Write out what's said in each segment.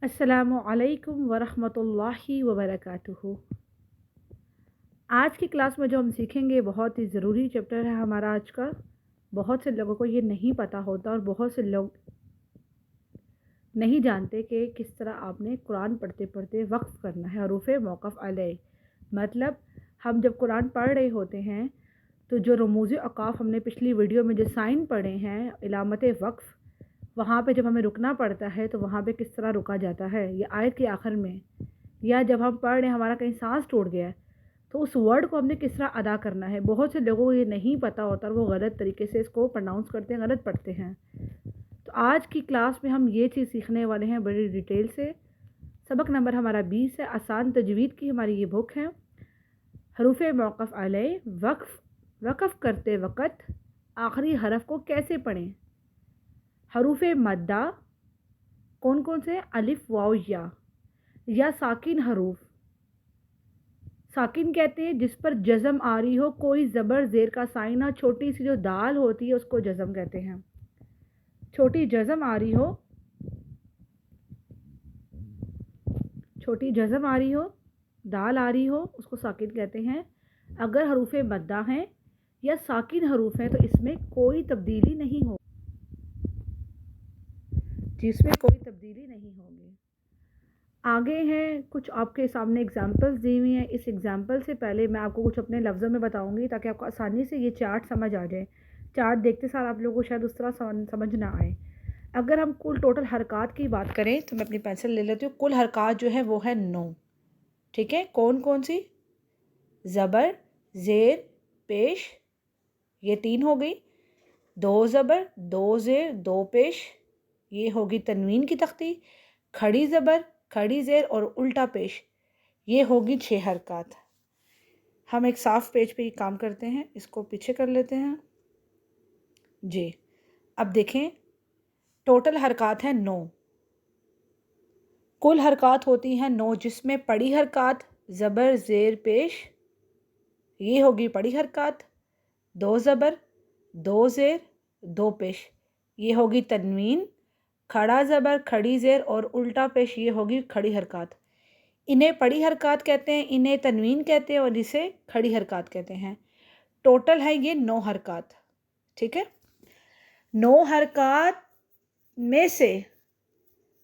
السلام علیکم ورحمۃ اللہ وبرکاتہ۔ آج کی کلاس میں جو ہم سیکھیں گے بہت ہی ضروری چیپٹر ہے ہمارا آج کا۔ بہت سے لوگوں کو یہ نہیں پتہ ہوتا اور بہت سے لوگ نہیں جانتے کہ کس طرح آپ نے قرآن پڑھتے پڑھتے وقف کرنا ہے، حروف موقف علیہ۔ مطلب ہم جب قرآن پڑھ رہے ہوتے ہیں تو جو رموز اوقاف ہم نے پچھلی ویڈیو میں جو سائن پڑھے ہیں، علامت وقف، وہاں پہ جب ہمیں رکنا پڑتا ہے تو وہاں پہ کس طرح رکا جاتا ہے، یا آیت کے آخر میں، یا جب ہم پڑھ رہے ہیں ہمارا کہیں سانس ٹوٹ گیا ہے تو اس ورڈ کو ہم نے کس طرح ادا کرنا ہے۔ بہت سے لوگوں کو یہ نہیں پتہ ہوتا اور وہ غلط طریقے سے اس کو پرناؤنس کرتے ہیں، غلط پڑھتے ہیں۔ تو آج کی کلاس میں ہم یہ چیز سیکھنے والے ہیں بڑی ڈیٹیل سے۔ سبق نمبر ہمارا 20 ہے، آسان تجوید کی ہماری یہ بک ہے۔ حروف موقف علیہ، وقف کرتے وقت آخری حرف کو کیسے پڑھیں۔ حروف مدہ کون کون سے؟ الف، واو، یا ساکن حروف۔ ساکن کہتے ہیں جس پر جزم آ رہی ہو، کوئی زبر زیر کا سائن ہو، چھوٹی سی جو دال ہوتی ہے اس کو جزم کہتے ہیں۔ چھوٹی جزم آ رہی ہو، دال آ رہی ہو، اس کو ساکن کہتے ہیں۔ اگر حروف مدہ ہیں یا ساکن حروف ہیں تو اس میں کوئی تبدیلی نہیں ہوگی، آگے ہیں کچھ آپ کے سامنے اگزامپلز دی ہوئی ہیں۔ اس اگزامپل سے پہلے میں آپ کو کچھ اپنے لفظوں میں بتاؤں گی تاکہ آپ کو آسانی سے یہ چارٹ سمجھ آ جائے۔ چارٹ دیکھتے ساتھ آپ لوگوں کو شاید اس طرح سمجھ نہ آئے۔ اگر ہم کل ٹوٹل حرکات کی بات کریں تو میں اپنی پینسل لے لیتی ہوں۔ کل حرکات جو ہے وہ ہے 9، ٹھیک ہے؟ کون کون سی؟ زبر، زیر، پیش، یہ 3 ہو گئی۔ 2 زبر، 2 زیر، 2 پیش، یہ ہوگی تنوین کی تختی۔ کھڑی زبر، کھڑی زیر اور الٹا پیش، یہ ہوگی 6 حرکات۔ ہم ایک صاف پیج پہ یہ کام کرتے ہیں، اس کو پیچھے کر لیتے ہیں جی۔ اب دیکھیں ٹوٹل حرکات ہیں 9، کل حرکات ہوتی ہیں 9، جس میں پڑی حرکات زبر، زیر، پیش، یہ ہوگی پڑی حرکات۔ 2 زبر، 2 زیر، 2 پیش، یہ ہوگی تنوین۔ کھڑا زبر، کھڑی زیر اور الٹا پیش، یہ ہوگی کھڑی حرکات۔ انہیں پڑی حرکات کہتے ہیں، انہیں تنوین کہتے ہیں اور اسے کھڑی حرکات کہتے ہیں۔ ٹوٹل ہے یہ 9 حرکات، ٹھیک ہے؟ 9 حرکات میں سے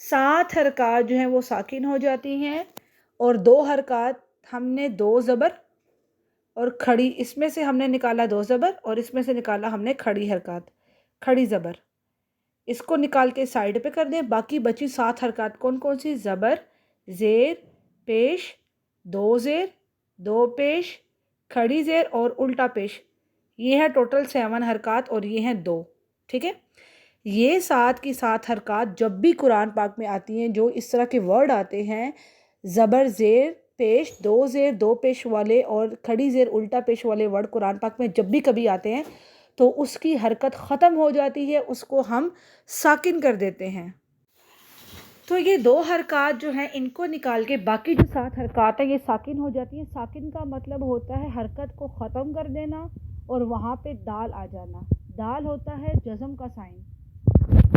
7 حرکات جو ہیں وہ ساکن ہو جاتی ہیں اور 2 حرکات ہم نے 2 زبر اور کھڑی، اس میں سے ہم نے نکالا 2 زبر اور اس میں سے نکالا ہم نے کھڑی حرکات، کھڑی زبر، اس کو نکال کے سائیڈ پہ کر دیں۔ باقی بچی 7 حرکات کون کون سی؟ زبر، زیر، پیش، 2 زیر، 2 پیش، کھڑی زیر اور الٹا پیش، یہ ہے ٹوٹل 7 حرکات اور یہ ہیں 2، ٹھیک ہے؟ یہ 7 کی 7 حرکات جب بھی قرآن پاک میں آتی ہیں، جو اس طرح کے ورڈ آتے ہیں زبر، زیر، پیش، 2 زیر، 2 پیش والے اور کھڑی زیر الٹا پیش والے ورڈ قرآن پاک میں جب بھی کبھی آتے ہیں تو اس کی حرکت ختم ہو جاتی ہے، اس کو ہم ساکن کر دیتے ہیں۔ تو یہ 2 حرکات جو ہیں ان کو نکال کے باقی جو 7 حرکات ہیں یہ ساکن ہو جاتی ہیں۔ ساکن کا مطلب ہوتا ہے حرکت کو ختم کر دینا اور وہاں پہ دال آ جانا۔ دال ہوتا ہے جزم کا سائن،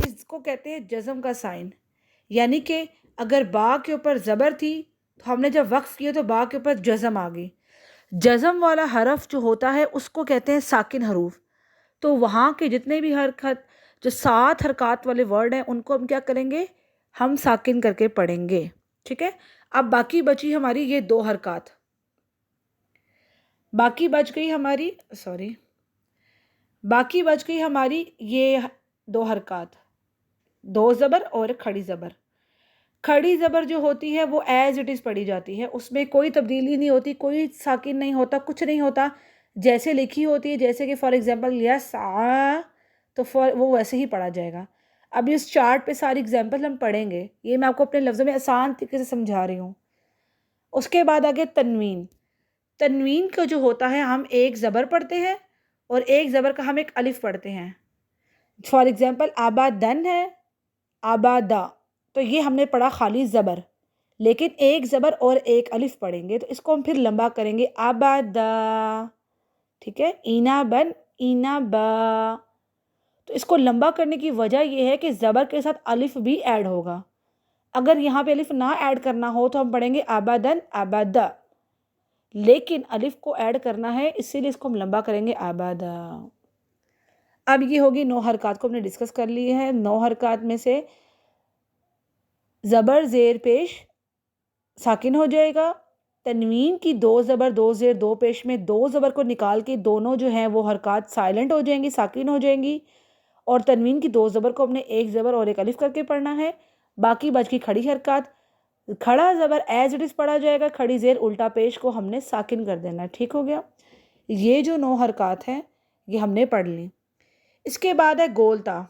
اس کو کہتے ہیں جزم کا سائن، یعنی کہ اگر با کے اوپر زبر تھی تو ہم نے جب وقف کیا تو با کے اوپر جزم آ گئی۔ جزم والا حرف جو ہوتا ہے اس کو کہتے ہیں ساکن حروف۔ تو وہاں کے جتنے بھی حرکت جو 7 حرکات والے ورڈ ہیں ان کو ہم کیا کریں گے؟ ہم ساکن کر کے پڑھیں گے، ٹھیک ہے؟ اب باقی بچی ہماری یہ 2 حرکات، باقی بچ گئی ہماری یہ 2 حرکات، 2 زبر اور کھڑی زبر۔ کھڑی زبر جو ہوتی ہے وہ ایز اٹ از پڑھی جاتی ہے، اس میں کوئی تبدیلی نہیں ہوتی، کوئی ساکن نہیں ہوتا، کچھ نہیں ہوتا، جیسے لکھی ہوتی ہے، جیسے کہ فار ایگزامپل یس آ، تو وہ ویسے ہی پڑھا جائے گا۔ اب اس چارٹ پہ ساری ایگزامپل ہم پڑھیں گے، یہ میں آپ کو اپنے لفظوں میں آسان طریقے سے سمجھا رہی ہوں۔ اس کے بعد آگے تنوین۔ تنوین کا جو ہوتا ہے ہم ایک زبر پڑھتے ہیں اور ایک زبر کا ہم ایک الف پڑھتے ہیں۔ فار ایگزامپل آبادن ہے، آبادا، تو یہ ہم نے پڑھا خالی زبر، لیکن ایک زبر اور ایک الف پڑھیں گے تو اس کو ہم پھر لمبا کریں گے، آبادا، ٹھیک ہے؟ اینا بن، اینا با، تو اس کو لمبا کرنے کی وجہ یہ ہے کہ زبر کے ساتھ الف بھی ایڈ ہوگا۔ اگر یہاں پہ الف نہ ایڈ کرنا ہو تو ہم پڑھیں گے ابدن ابدا، لیکن الف کو ایڈ کرنا ہے اسی لیے اس کو ہم لمبا کریں گے ابدا۔ اب یہ ہوگی 9 حرکات کو ہم نے ڈسکس کر لی ہے۔ 9 حرکات میں سے زبر زیر پیش ساکن ہو جائے گا، تنوین کی 2 زبر 2 زیر 2 پیش میں 2 زبر کو نکال کے دونوں جو ہیں وہ حرکات سائلنٹ ہو جائیں گی، ساکن ہو جائیں گی، اور تنوین کی 2 زبر کو ہم نے 1 زبر اور 1 الف کر کے پڑھنا ہے۔ باقی بچ کی کھڑی حرکات، کھڑا زبر ایز اٹ از پڑھا جائے گا، کھڑی زیر الٹا پیش کو ہم نے ساکن کر دینا ہے۔ ٹھیک ہو گیا؟ یہ جو 9 حرکات ہیں یہ ہم نے پڑھ لی۔ اس کے بعد ہے گولتا،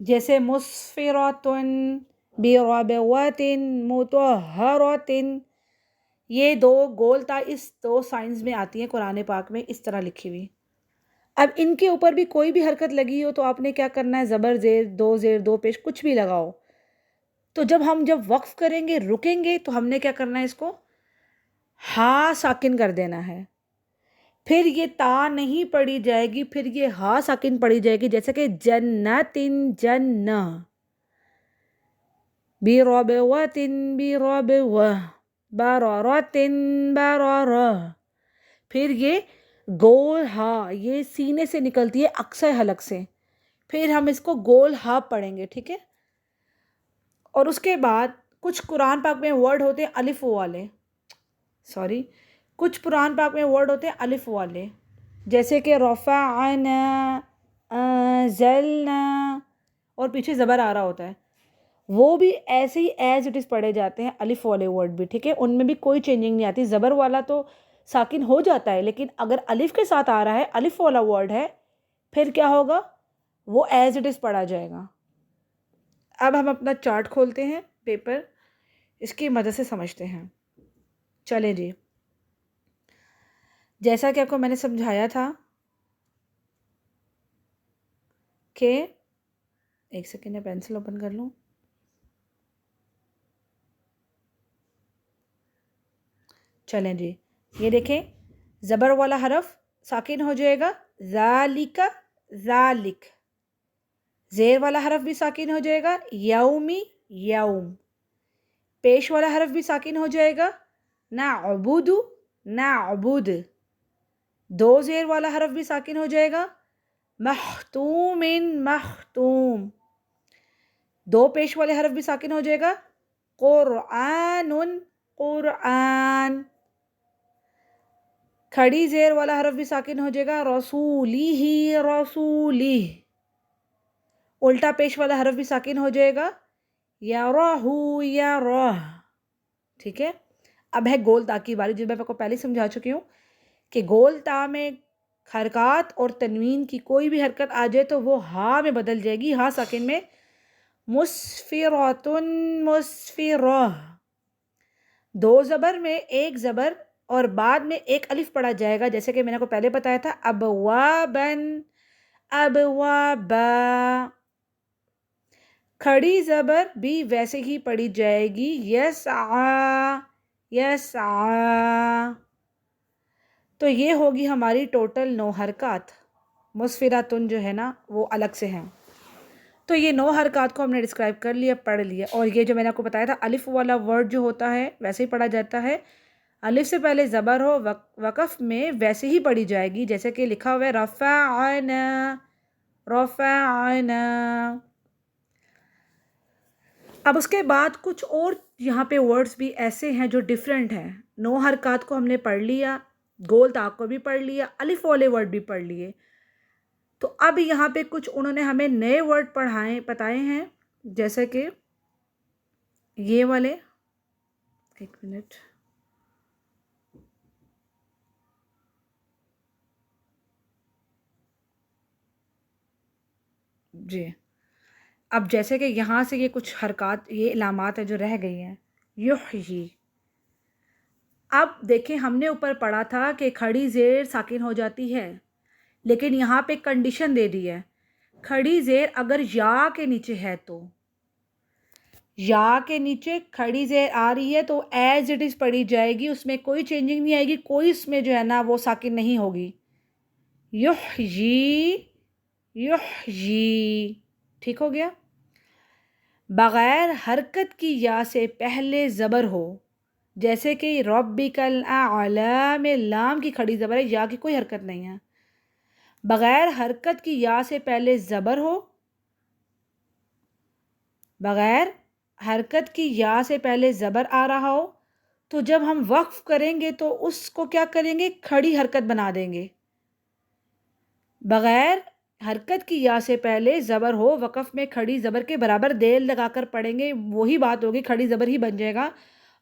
جیسے مسفراتن بربواتن مطہراتن، یہ 2 گولتا اس 2 سائنز میں آتی ہیں قرآن پاک میں اس طرح لکھی ہوئی۔ اب ان کے اوپر بھی کوئی بھی حرکت لگی ہو تو آپ نے کیا کرنا ہے، زبر زیر 2 پیش کچھ بھی لگاؤ، تو جب وقف کریں گے رکیں گے تو ہم نے کیا کرنا ہے، اس کو ہا ساکن کر دینا ہے۔ پھر یہ تا نہیں پڑھی جائے گی، پھر یہ ہا ساکن پڑھی جائے گی، جیسے کہ جنتن جنہ، بربواتن بربوہ، برارتن برارہ۔ پھر یہ گول ہا، یہ سینے سے نکلتی ہے اقصی حلق سے، پھر ہم اس کو گول ہا پڑھیں گے۔ ٹھیک ہے؟ اور اس کے بعد کچھ قرآن پاک میں ورڈ ہوتے ہیں الف والے، کچھ قرآن پاک میں ورڈ ہوتے ہیں الف والے، جیسے کہ رفعنا، انزلنا، اور پیچھے زبر آ رہا ہوتا ہے، وہ بھی ایسے ہی ایز اٹ از پڑھے جاتے ہیں الف والے ورڈ بھی۔ ٹھیک ہے؟ ان میں بھی کوئی چینجنگ نہیں آتی، زبر والا تو ساکن ہو جاتا ہے، لیکن اگر الف کے ساتھ آ رہا ہے، الف والا ورڈ ہے، پھر کیا ہوگا، وہ ایز اٹ از پڑھا جائے گا۔ اب ہم اپنا چارٹ کھولتے ہیں، پیپر، اس کی مدد سے سمجھتے ہیں۔ چلیں جی، جیسا کہ آپ کو میں نے سمجھایا تھا کہ ایک سیکنڈ میں پینسل اوپن کر لوں۔ چلیں جی، یہ دیکھیں، زبر والا حرف ساکن ہو جائے گا، ذالک ذالک، زیر والا حرف بھی ساکن ہو جائے گا، یومی یوم، پیش والا حرف بھی ساکن ہو جائے گا، نعبد نعبد، 2 زیر والا حرف بھی ساکن ہو جائے گا، مختوم مختوم، 2 پیش والے حرف بھی ساکن ہو جائے گا، قرآن قرآن، کھڑی زیر والا حرف بھی ساکن ہو جائے گا، رسولی ہی رسولی، الٹا پیش والا حرف بھی ساکن ہو جائے گا، یراہ یراہ۔ ٹھیک ہے؟ اب ہے گول تا کی باری، جو میں آپ کو پہلے سمجھا چکی ہوں کہ گول تا میں حرکات اور تنوین کی کوئی بھی حرکت آ جائے تو وہ ہا میں بدل جائے گی، ہا ساکن میں، مسفراتن مسفرہ، 2 زبر میں 1 زبر اور بعد میں 1 الف پڑھا جائے گا، جیسے کہ میں نے کو پہلے بتایا تھا، ابوابن ابوابا، کھڑی زبر بھی ویسے ہی پڑھی جائے گی، یسعا یسعا۔ تو یہ ہوگی ہماری ٹوٹل 9 حرکات، مسفراتن جو ہے نا وہ الگ سے ہیں۔ تو یہ 9 حرکات کو ہم نے ڈسکرائب کر لیا، پڑھ لیا، اور یہ جو میں نے آپ کو بتایا تھا الف والا ورڈ جو ہوتا ہے ویسے ہی پڑھا جاتا ہے، الف سے پہلے زبر ہو وقف میں ویسے ہی پڑھی جائے گی، جیسے کہ لکھا ہوا ہے رفعنا رفعنا۔ اب اس کے بعد کچھ اور یہاں پہ ورڈز بھی ایسے ہیں جو ڈیفرنٹ ہیں۔ 9 حرکات کو ہم نے پڑھ لیا، گول تا کو بھی پڑھ لیا، الف والے ورڈ بھی پڑھ لیے، تو اب یہاں پہ کچھ انہوں نے ہمیں نئے ورڈ بتائے ہیں، جیسے کہ یہ والے، ایک منٹ، جی، اب جیسے کہ یہاں سے یہ کچھ حرکات، یہ علامات ہیں جو رہ گئی ہیں، یحیی۔ اب دیکھیں، ہم نے اوپر پڑھا تھا کہ کھڑی زیر ساکن ہو جاتی ہے، لیکن یہاں پہ کنڈیشن دے دی ہے، کھڑی زیر اگر یا کے نیچے ہے تو، یا کے نیچے کھڑی زیر آ رہی ہے تو ایز اٹ از پڑھی جائے گی، اس میں کوئی چینجنگ نہیں آئے گی، کوئی اس میں جو ہے نا وہ ساکن نہیں ہوگی، یحیی یحیی۔ ٹھیک ہو گیا؟ بغیر حرکت کی یا سے پہلے زبر ہو، جیسے کہ ربک الاعلی میں لام کی کھڑی زبر ہے، یا کی کوئی حرکت نہیں ہے، بغیر حرکت کی یا سے پہلے زبر ہو، بغیر حرکت کی یا سے پہلے زبر آ رہا ہو، تو جب ہم وقف کریں گے تو اس کو کیا کریں گے؟ کھڑی حرکت بنا دیں گے۔ بغیر حرکت کی یا سے پہلے زبر ہو، وقف میں کھڑی زبر کے برابر دیل لگا کر پڑھیں گے، وہی بات ہوگی، کھڑی زبر ہی بن جائے گا،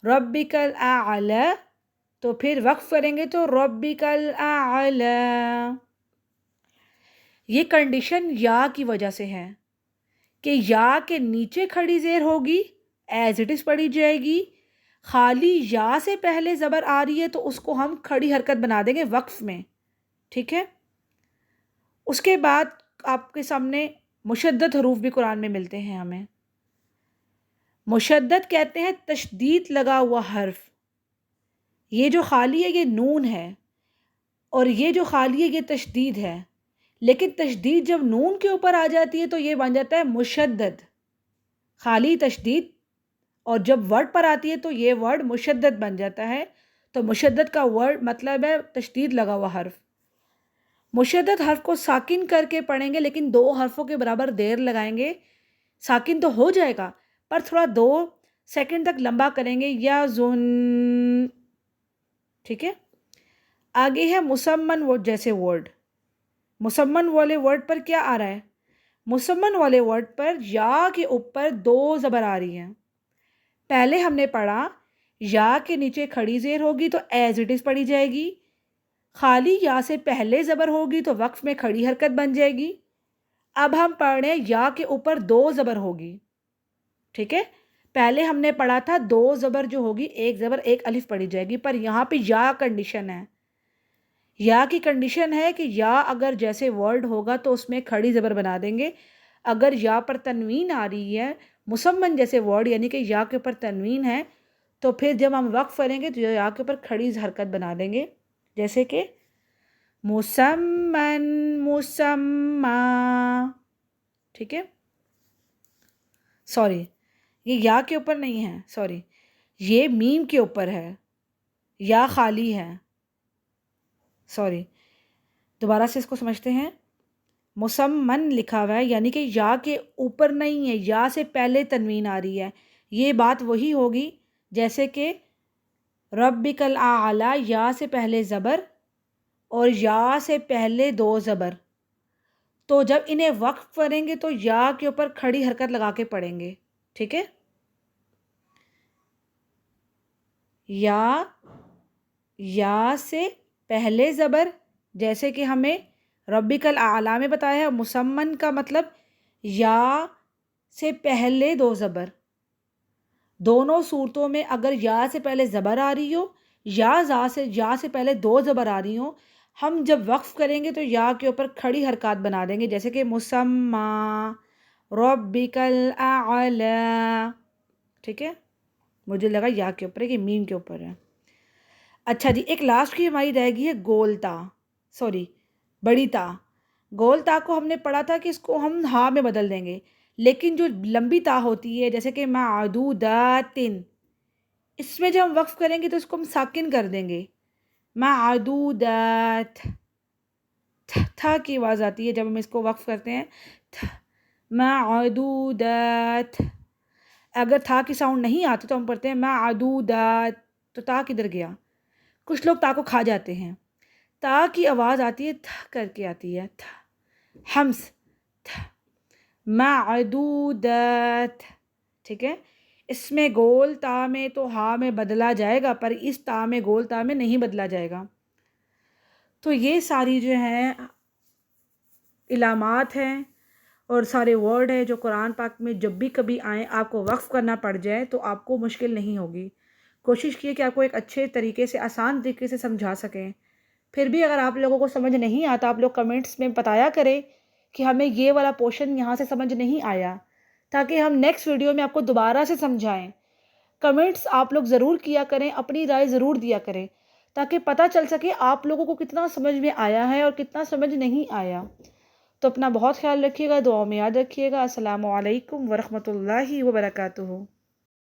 ربک الاعلی۔ تو پھر وقف کریں گے تو ربک الاعلی۔ یہ کنڈیشن یا کی وجہ سے ہے کہ یا کے نیچے کھڑی زیر ہوگی، ایز اٹ از پڑھی جائے گی، خالی یا سے پہلے زبر آ رہی ہے تو اس کو ہم کھڑی حرکت بنا دیں گے وقف میں، ٹھیک ہے؟ اس کے بعد آپ کے سامنے مشدد حروف بھی قرآن میں ملتے ہیں ہمیں۔ مشدد کہتے ہیں تشدید لگا ہوا حرف۔ یہ جو خالی ہے یہ نون ہے، اور یہ جو خالی ہے یہ تشدید ہے، لیکن تشدید جب نون کے اوپر آ جاتی ہے تو یہ بن جاتا ہے مشدد، خالی تشدید، اور جب ورڈ پر آتی ہے تو یہ ورڈ مشدد بن جاتا ہے۔ تو مشدد کا ورڈ مطلب ہے تشدید لگا ہوا حرف۔ مشدد حرف کو ساکن کر کے پڑھیں گے، لیکن 2 حرفوں کے برابر دیر لگائیں گے، ساکن تو ہو جائے گا پر تھوڑا 2 سیکنڈ تک لمبا کریں گے، یا زن، ٹھیک ہے؟ آگے ہے مسمن جیسے ورڈ۔ مسمن والے ورڈ پر کیا آ رہا ہے؟ مسمن والے ورڈ پر یا کے اوپر 2 زبر آ رہی ہیں۔ پہلے ہم نے پڑھا یا کے نیچے کھڑی زیر ہوگی تو ایز اٹ از پڑھی جائے گی، خالی یا سے پہلے زبر ہوگی تو وقف میں کھڑی حرکت بن جائے گی۔ اب ہم پڑھ رہے ہیں یا کے اوپر 2 زبر ہوگی، ٹھیک ہے؟ پہلے ہم نے پڑھا تھا 2 زبر جو ہوگی، 1 زبر 1 الف پڑھی جائے گی، پر یہاں پہ یا کنڈیشن ہے، یا کی کنڈیشن ہے کہ یا اگر جیسے ورڈ ہوگا تو اس میں کھڑی زبر بنا دیں گے، اگر یا پر تنوین آ رہی ہے مسمن جیسے ورڈ یعنی کہ یا کے اوپر تنوین ہے، تو پھر جب ہم وقف کریں گے تو یا کے اوپر کھڑی حرکت بنا دیں گے، جیسے کہ مسمن، مسمع، ٹھیک ہے؟ سوری، یہ یا کے اوپر نہیں ہے، سوری، یہ میم کے اوپر ہے، یا خالی ہے، سوری، دوبارہ سے اس کو سمجھتے ہیں۔ مسمن لکھا ہوا ہے یعنی کہ یا کے اوپر نہیں ہے، یا سے پہلے تنوین آ رہی ہے، یہ بات وہی ہوگی جیسے کہ ربک الاعلی، یا سے پہلے زبر اور یا سے پہلے 2 زبر، تو جب انہیں وقف کریں گے تو یا کے اوپر کھڑی حرکت لگا کے پڑھیں گے، ٹھیک ہے؟ یا سے پہلے زبر، جیسے کہ ہمیں ربک الاعلی میں بتایا ہے، مسمن کا مطلب یا سے پہلے 2 زبر، دونوں صورتوں میں اگر یا سے پہلے زبر آ رہی ہو یا سے پہلے 2 زبر آ رہی ہوں، ہم جب وقف کریں گے تو یا کے اوپر کھڑی حرکات بنا دیں گے، جیسے کہ مسمع، ربک الاعلی، ٹھیک ہے؟ مجھے لگا یا کے اوپر ہے کہ میم کے اوپر ہے۔ اچھا جی، ایک لاسٹ کی ہماری رہ گئی ہے گول تا، سوری بڑی تا۔ گول تا کو ہم نے پڑھا تھا کہ اس کو ہم ہاں میں بدل دیں گے، لیکن جو لمبی تا ہوتی ہے جیسے کہ معدودات، اس میں جب ہم وقف کریں گے تو اس کو ہم ساکن کر دیں گے، معدودات، تھا کی آواز آتی ہے جب ہم اس کو وقف کرتے ہیں، معدودات۔ اگر تھا کی ساؤنڈ نہیں آتی تو ہم پڑھتے ہیں معدودات، تو تا کدھر گیا؟ کچھ لوگ تا کو کھا جاتے ہیں، تا کی آواز آتی ہے تھا کر کے آتی ہے، ہمس، معدودات، ٹھیک ہے؟ اس میں گول تا میں تو ہاں میں بدلا جائے گا، پر اس تا میں گول تا میں نہیں بدلا جائے گا۔ تو یہ ساری جو ہیں علامات ہیں اور سارے ورڈ ہیں جو قرآن پاک میں جب بھی کبھی آئیں آپ کو وقف کرنا پڑ جائے تو آپ کو مشکل نہیں ہوگی۔ کوشش کیے کہ آپ کو ایک اچھے طریقے سے، آسان طریقے سے سمجھا سکیں۔ پھر بھی اگر آپ لوگوں کو سمجھ نہیں آتا، آپ لوگ کمنٹس میں بتایا کریں کہ ہمیں یہ والا پورشن یہاں سے سمجھ نہیں آیا، تاکہ ہم نیکسٹ ویڈیو میں آپ کو دوبارہ سے سمجھائیں۔ کمنٹس آپ لوگ ضرور کیا کریں، اپنی رائے ضرور دیا کریں، تاکہ پتہ چل سکے آپ لوگوں کو کتنا سمجھ میں آیا ہے اور کتنا سمجھ نہیں آیا۔ تو اپنا بہت خیال رکھیے گا، دعاؤں میں یاد رکھیے گا۔ السلام علیکم ورحمۃ اللہ وبرکاتہ۔